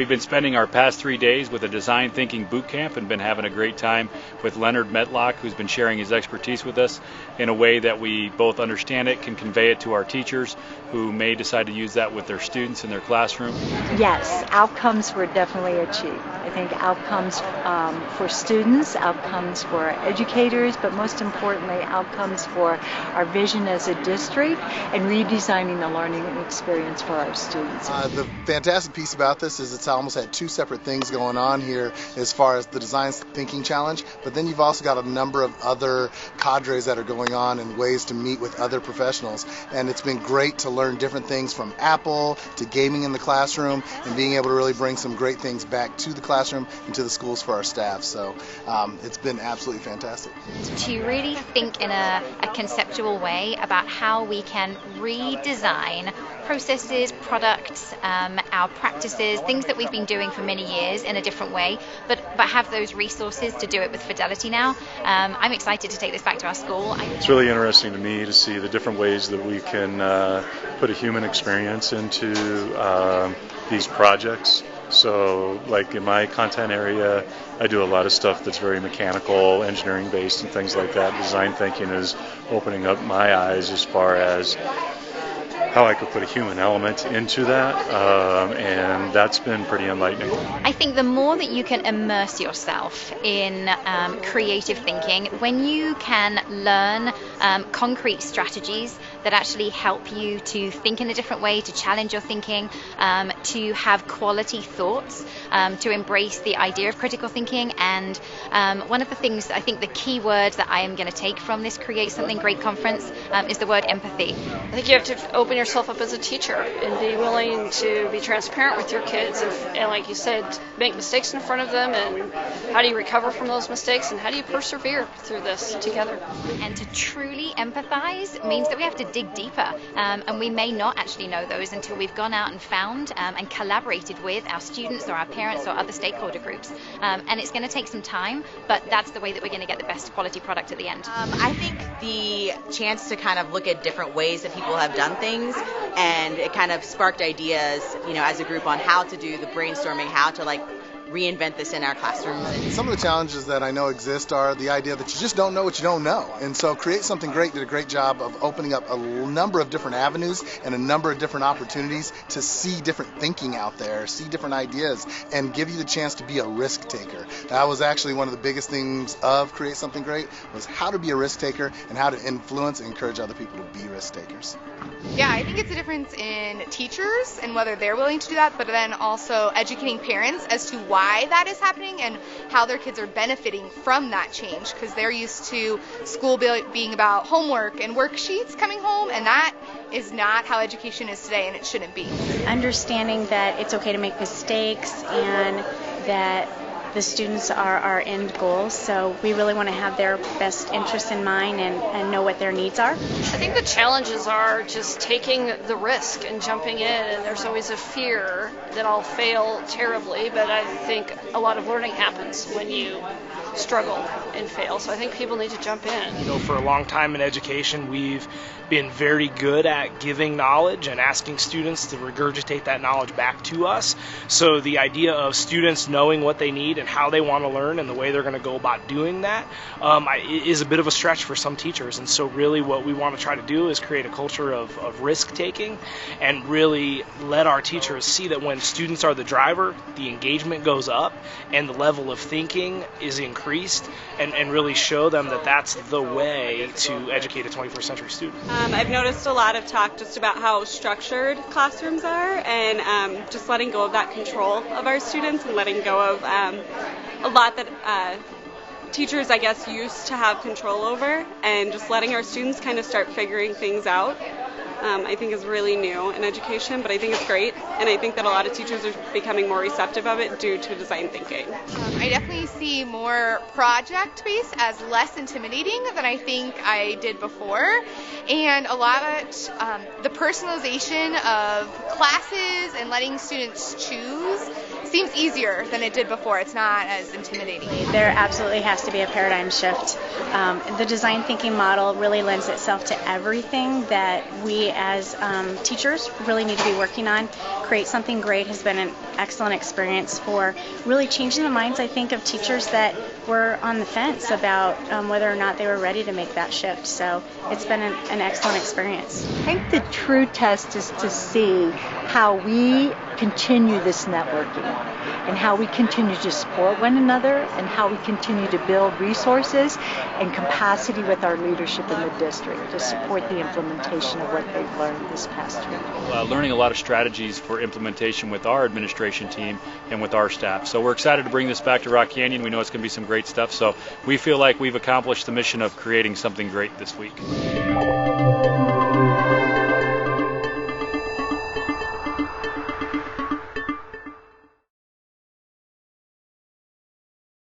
been spending our past 3 days with a design thinking boot camp and been having a great time with Leonard Metlock, who's been sharing his expertise with us in a way that we both understand it, can convey it to our teachers who may decide to use that with their students in their classroom. Yes, outcomes were definitely achieved. I think outcomes for students, outcomes for educators, but most importantly, outcomes for our vision as a district and redesigning the learning experience for our students. The fantastic piece about this is it's almost had two separate things going on here as far as the design thinking challenge, but then you've also got a number of other cadres that are going on and ways to meet with other professionals, and it's been great to learn different things from Apple to gaming in the classroom and being able to really bring some great things back to the classroom and to the schools for our staff. So it's been absolutely fantastic. To really think in a conceptual way about how we can redesign processes, products, our practices, things that we've been doing for many years in a different way, but have those resources to do it with fidelity now. I'm excited to take this back to our school. It's really interesting to me to see the different ways that we can put a human experience into these projects. So like in my content area, I do a lot of stuff that's very mechanical, engineering based and things like that. Design thinking is opening up my eyes as far as how I could put a human element into that, and that's been pretty enlightening. I think the more that you can immerse yourself in creative thinking, when you can learn concrete strategies that actually help you to think in a different way, to challenge your thinking, to have quality thoughts, to embrace the idea of critical thinking. And one of the things, I think the key word that I am going to take from this Create Something Great conference is the word empathy. I think you have to open yourself up as a teacher and be willing to be transparent with your kids and like you said, make mistakes in front of them, and how do you recover from those mistakes and how do you persevere through this together. And to truly empathize means that we have to dig deeper, and we may not actually know those until we've gone out and found and collaborated with our students or our parents or other stakeholder groups, and it's going to take some time, but that's the way that we're going to get the best quality product at the end. I think the chance to kind of look at different ways that people have done things, and it kind of sparked ideas, as a group on how to do the brainstorming, how to reinvent this in our classrooms. Some of the challenges that I know exist are the idea that you just don't know what you don't know. And so Create Something Great did a great job of opening up a number of different avenues and a number of different opportunities to see different thinking out there, see different ideas, and give you the chance to be a risk taker. That was actually one of the biggest things of Create Something Great, was how to be a risk taker and how to influence and encourage other people to be risk takers. Yeah, I think it's a difference in teachers and whether they're willing to do that, but then also educating parents as to why that is happening and how their kids are benefiting from that change, because they're used to school being about homework and worksheets coming home, and that is not how education is today, and it shouldn't be. Understanding that it's okay to make mistakes and that the students are our end goal, so we really want to have their best interests in mind and know what their needs are. I think the challenges are just taking the risk and jumping in, and there's always a fear that I'll fail terribly, but I think a lot of learning happens when you struggle and fail, so I think people need to jump in. For a long time in education, we've been very good at giving knowledge and asking students to regurgitate that knowledge back to us. So the idea of students knowing what they need and how they want to learn and the way they're going to go about doing that is a bit of a stretch for some teachers. And so really what we want to try to do is create a culture of risk-taking and really let our teachers see that when students are the driver, the engagement goes up and the level of thinking is increased, and really show them that that's the way to educate a 21st century student. I've noticed a lot of talk just about how structured classrooms are, and just letting go of that control of our students and letting go of a lot that teachers, I guess, used to have control over, and just letting our students kind of start figuring things out. I think is really new in education, but I think it's great, and I think that a lot of teachers are becoming more receptive of it due to design thinking. I definitely see more project-based as less intimidating than I think I did before, and a lot of the personalization of classes and letting students choose seems easier than it did before. It's not as intimidating. There absolutely has to be a paradigm shift. The design thinking model really lends itself to everything that we we as teachers really need to be working on. Create Something Great has been an excellent experience for really changing the minds, I think, of teachers that were on the fence about whether or not they were ready to make that shift. So it's been an excellent experience. I think the true test is to see how we continue this networking and how we continue to support one another and how we continue to build resources and capacity with our leadership in the district to support the implementation of what they've learned this past week. Learning a lot of strategies for implementation with our administration team and with our staff. So we're excited to bring this back to Rock Canyon. We know it's going to be some great stuff. So we feel like we've accomplished the mission of creating something great this week.